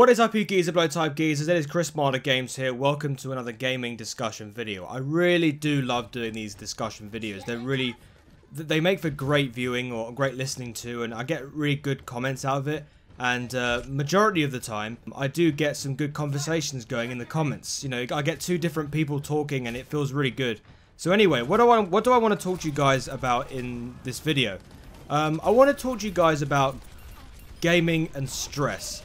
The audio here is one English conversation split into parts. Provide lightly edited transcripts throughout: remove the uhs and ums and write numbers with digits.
What is up, you geezer blow type geezers? It is Chris Marder Games here. Welcome to another gaming discussion video. I really do love doing these discussion videos. They make for great viewing or great listening to, and I get really good comments out of it. And majority of the time, I do get some good conversations going in the comments. You know, I get two different people talking, and it feels really good. So anyway, what do I want to talk to you guys about in this video? I want to talk to you guys about gaming and stress.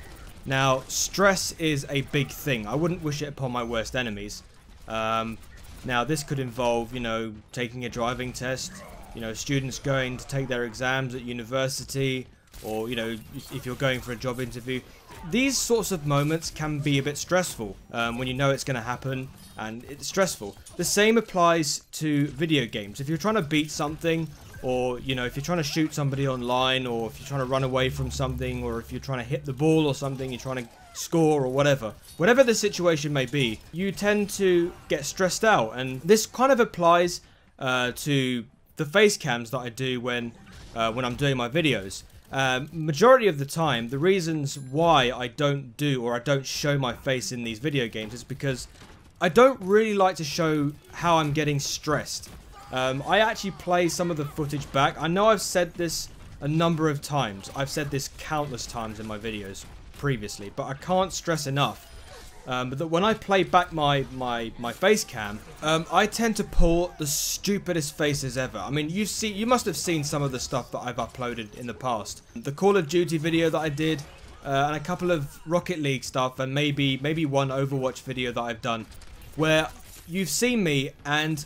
Now, stress is a big thing. I wouldn't wish it upon my worst enemies. Now, this could involve, you know, taking a driving test, you know, students going to take their exams at university, or, you know, if you're going for a job interview. These sorts of moments can be a bit stressful when you know it's going to happen, and it's stressful. The same applies to video games. If you're trying to beat something, or, you know, if you're trying to shoot somebody online, or if you're trying to run away from something, or if you're trying to hit the ball or something, you're trying to score or whatever. Whatever the situation may be, you tend to get stressed out. And this kind of applies to the face cams that I do when I'm doing my videos. Majority of the time, the reasons why I don't do or I don't show my face in these video games is because I don't really like to show how I'm getting stressed. I actually play some of the footage back. I know I've said this a number of times. I've said this countless times in my videos previously, but I can't stress enough. But that when I play back my face cam, I tend to pull the stupidest faces ever. I mean, you must have seen some of the stuff that I've uploaded in the past. The Call of Duty video that I did, and a couple of Rocket League stuff, and maybe one Overwatch video that I've done, where you've seen me, and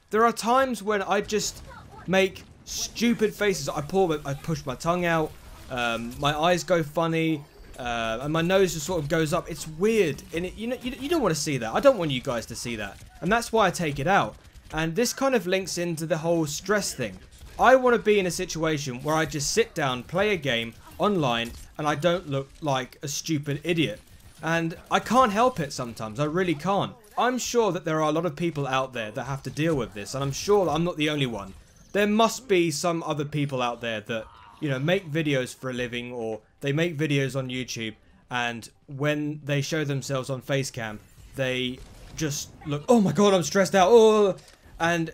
there are times when I just make stupid faces. I push my tongue out, my eyes go funny, and my nose just sort of goes up. It's weird, and you don't want to see that. I don't want you guys to see that, and that's why I take it out. And this kind of links into the whole stress thing. I want to be in a situation where I just sit down, play a game online, and I don't look like a stupid idiot. And I can't help it sometimes. I really can't. I'm sure that there are a lot of people out there that have to deal with this, and I'm sure that I'm not the only one. There must be some other people out there that, you know, make videos for a living, or they make videos on YouTube, and when they show themselves on facecam, they just look, oh my god, I'm stressed out, oh, and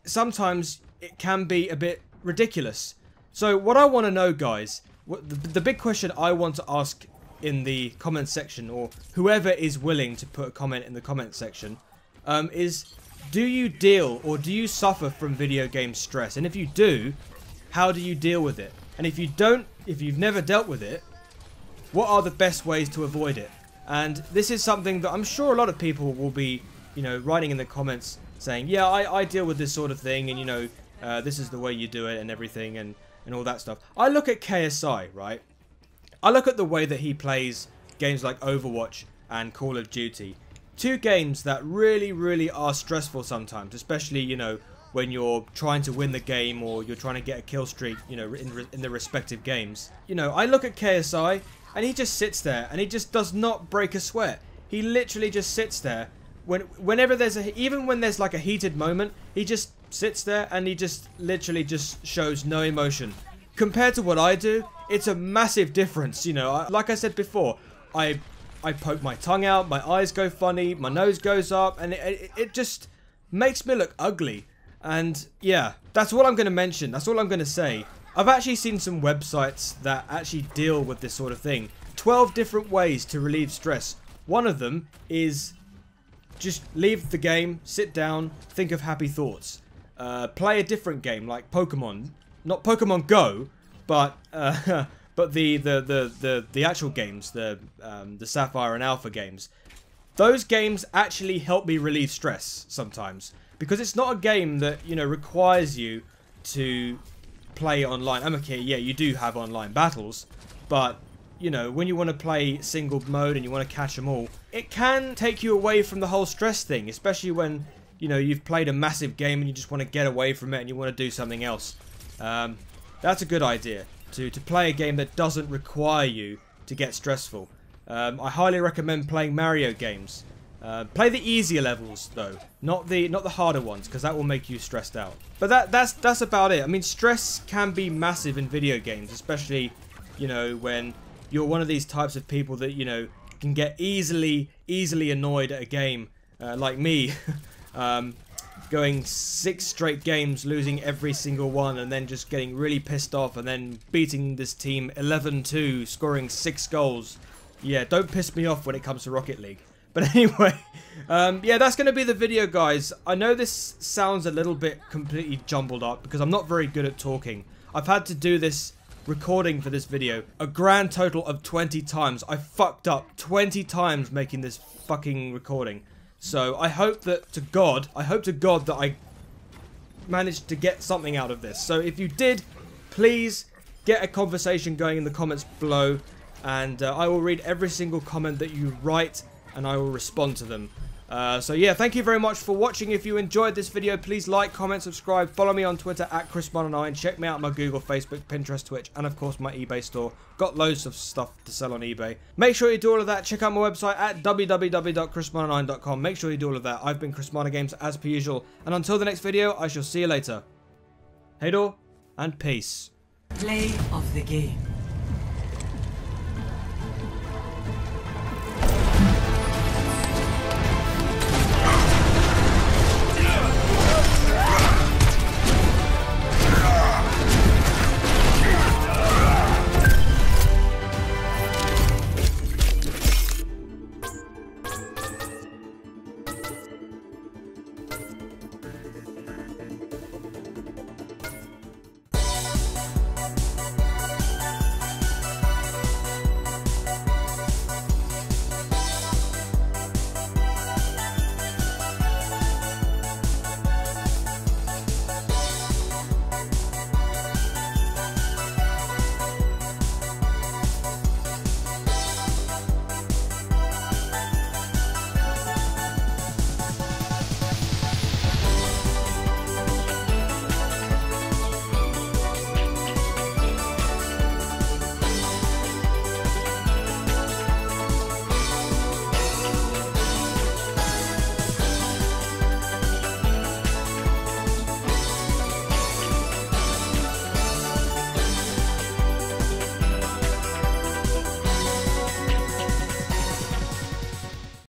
sometimes it can be a bit ridiculous. So what I want to know, guys, the big question I want to ask in the comment section, or whoever is willing to put a comment in the comment section, is, do you deal or do you suffer from video game stress? And if you do, how do you deal with it? And if you don't, if you've never dealt with it, what are the best ways to avoid it? And this is something that I'm sure a lot of people will be, you know, writing in the comments saying, yeah, I deal with this sort of thing, and, you know, this is the way you do it and everything, and all that stuff. I look at KSI, right? I look at the way that he plays games like Overwatch and Call of Duty. Two games that really, really are stressful sometimes, especially, you know, when you're trying to win the game, or you're trying to get a kill streak, you know, in the respective games. You know, I look at KSI, and he just sits there, and he just does not break a sweat. He literally just sits there. Whenever there's even when there's like a heated moment, he just sits there, and he just literally just shows no emotion. Compared to what I do, it's a massive difference. You know, like I said before, I poke my tongue out, my eyes go funny, my nose goes up, and it just makes me look ugly. And yeah, that's all I'm going to mention. That's all I'm going to say. I've actually seen some websites that actually deal with this sort of thing. 12 different ways to relieve stress. One of them is just leave the game, sit down, think of happy thoughts. Play a different game like Pokemon. Not Pokemon Go, but the actual games, the Sapphire and Alpha games. Those games actually help me relieve stress sometimes, because it's not a game that, you know, requires you to play online. Okay, yeah, you do have online battles, but, you know, when you want to play single mode and you want to catch them all, it can take you away from the whole stress thing, especially when, you know, you've played a massive game and you just want to get away from it and you want to do something else. That's a good idea, to play a game that doesn't require you to get stressful. I highly recommend playing Mario games. Play the easier levels though, not the harder ones, because that will make you stressed out. But that's about it. I mean, stress can be massive in video games, especially, you know, when you're one of these types of people that, you know, can get easily annoyed at a game, like me, going 6 straight games, losing every single one, and then just getting really pissed off, and then beating this team 11-2, scoring 6 goals. Yeah, don't piss me off when it comes to Rocket League. But anyway, yeah, that's going to be the video, guys. I know this sounds a little bit completely jumbled up because I'm not very good at talking. I've had to do this recording for this video a grand total of 20 times. I fucked up 20 times making this fucking recording. So I hope to God that I managed to get something out of this. So if you did, please get a conversation going in the comments below, and I will read every single comment that you write, and I will respond to them. So yeah, thank you very much for watching. If you enjoyed this video, please like, comment, subscribe, follow me on Twitter at ChrisMono9, check me out on my Google, Facebook, Pinterest, Twitch, and of course my eBay store. Got loads of stuff to sell on eBay. Make sure you do all of that. Check out my website at www.chrismono9.com. Make sure you do all of that. I've been Chris Mono Games as per usual, and until the next video, I shall see you later. Hey do, and peace. Play of the game.